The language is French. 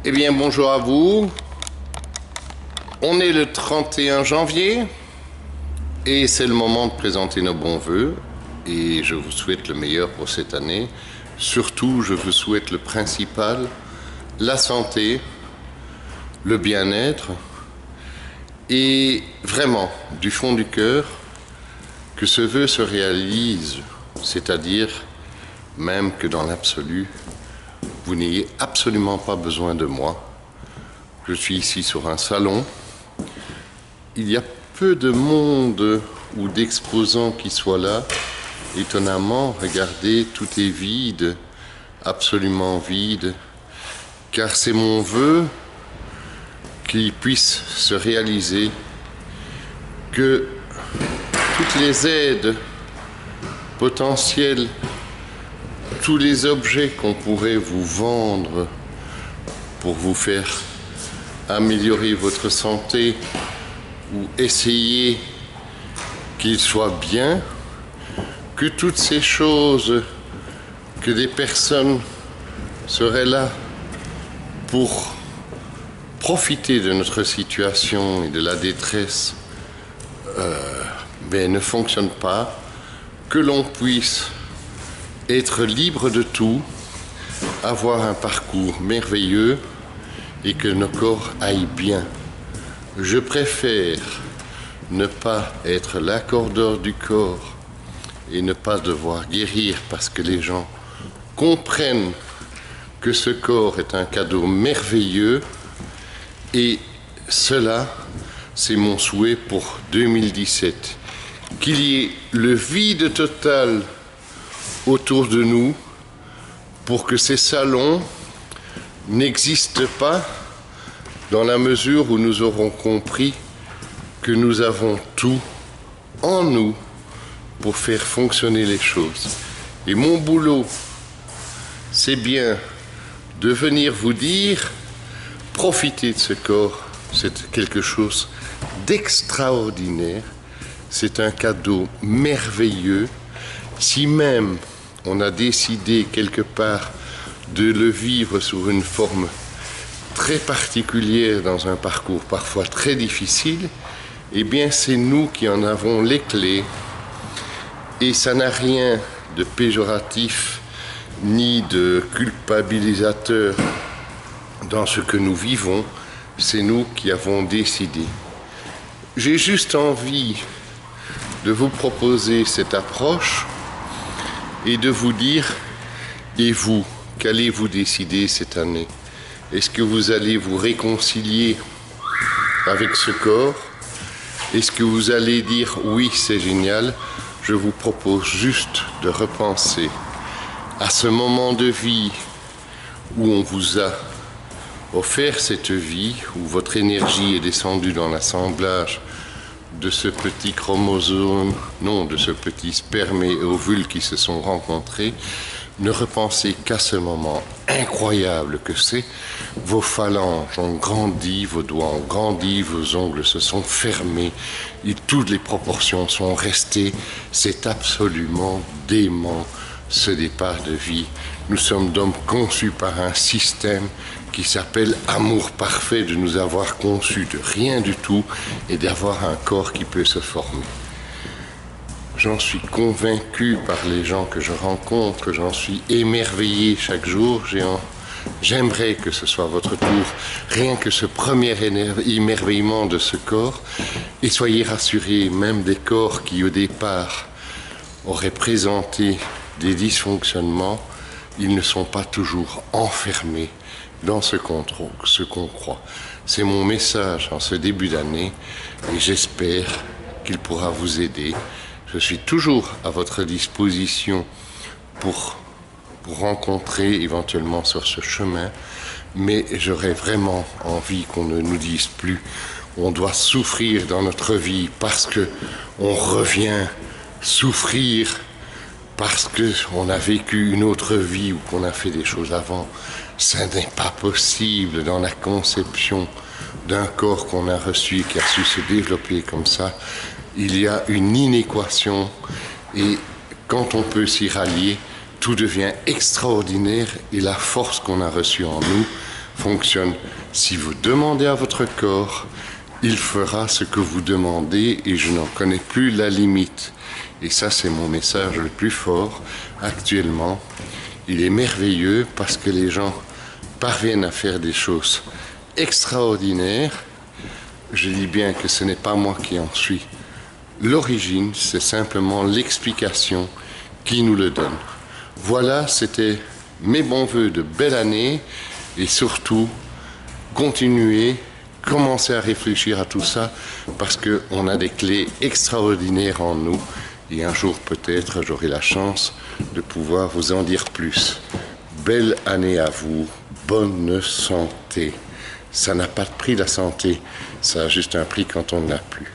Eh bien, bonjour à vous. On est le 31 janvier et c'est le moment de présenter nos bons vœux. Et je vous souhaite le meilleur pour cette année. Surtout, je vous souhaite le principal, la santé, le bien-être et vraiment, du fond du cœur, que ce vœu se réalise, c'est-à-dire même que dans l'absolu, vous n'ayez absolument pas besoin de moi. Je suis ici sur un salon. Il y a peu de monde ou d'exposants qui soient là. Étonnamment, regardez, tout est vide, absolument vide, car c'est mon vœu qu'il puisse se réaliser, que toutes les aides potentielles, tous les objets qu'on pourrait vous vendre pour vous faire améliorer votre santé ou essayer qu'il soit bien, que toutes ces choses, que des personnes seraient là pour profiter de notre situation et de la détresse, ne fonctionnent pas, que l'on puisse être libre de tout, avoir un parcours merveilleux et que nos corps aillent bien. Je préfère ne pas être l'accordeur du corps et ne pas devoir guérir parce que les gens comprennent que ce corps est un cadeau merveilleux, et cela, c'est mon souhait pour 2017. Qu'il y ait le vide total autour de nous pour que ces salons n'existent pas, dans la mesure où nous aurons compris que nous avons tout en nous pour faire fonctionner les choses. Et mon boulot, c'est bien de venir vous dire, profitez de ce corps, c'est quelque chose d'extraordinaire, c'est un cadeau merveilleux. Si même on a décidé quelque part de le vivre sous une forme très particulière dans un parcours parfois très difficile, eh bien c'est nous qui en avons les clés, et ça n'a rien de péjoratif ni de culpabilisateur dans ce que nous vivons, c'est nous qui avons décidé. J'ai juste envie de vous proposer cette approche et de vous dire, et vous, qu'allez-vous décider cette année? Est-ce que vous allez vous réconcilier avec ce corps? Est-ce que vous allez dire oui, c'est génial? Je vous propose juste de repenser à ce moment de vie où on vous a offert cette vie, où votre énergie est descendue dans l'assemblage de ce petit chromosome, non, de ce petit sperme et ovule qui se sont rencontrés. Ne repensez qu'à ce moment incroyable que c'est. Vos phalanges ont grandi, vos doigts ont grandi, vos ongles se sont fermés et toutes les proportions sont restées. C'est absolument dément, ce départ de vie. Nous sommes d'hommes conçus par un système qui s'appelle amour parfait, de nous avoir conçus de rien du tout et d'avoir un corps qui peut se former. J'en suis convaincu par les gens que je rencontre, j'en suis émerveillé chaque jour. J'aimerais que ce soit votre tour, rien que ce premier émerveillement de ce corps. Et soyez rassurés, même des corps qui au départ auraient présenté des dysfonctionnements, ils ne sont pas toujours enfermés dans ce qu'on croit. C'est mon message en ce début d'année et j'espère qu'il pourra vous aider. Je suis toujours à votre disposition pour rencontrer éventuellement sur ce chemin, mais j'aurais vraiment envie qu'on ne nous dise plus on doit souffrir dans notre vie parce qu'on revient souffrir parce qu'on a vécu une autre vie ou qu'on a fait des choses avant. Ça n'est pas possible dans la conception d'un corps qu'on a reçu et qui a su se développer comme ça. Il y a une inéquation et quand on peut s'y rallier, tout devient extraordinaire et la force qu'on a reçue en nous fonctionne. Si vous demandez à votre corps, il fera ce que vous demandez et je n'en connais plus la limite. Et ça, c'est mon message le plus fort actuellement. Il est merveilleux parce que les gens parviennent à faire des choses extraordinaires. Je dis bien que ce n'est pas moi qui en suis l'origine, c'est simplement l'explication qui nous le donne. Voilà, c'était mes bons voeux de belle année et surtout, continuez, commencez à réfléchir à tout ça parce qu'on a des clés extraordinaires en nous et un jour peut-être j'aurai la chance de pouvoir vous en dire plus. Belle année à vous, bonne santé. Ça n'a pas de prix la santé, ça a juste un prix quand on ne l'a plus.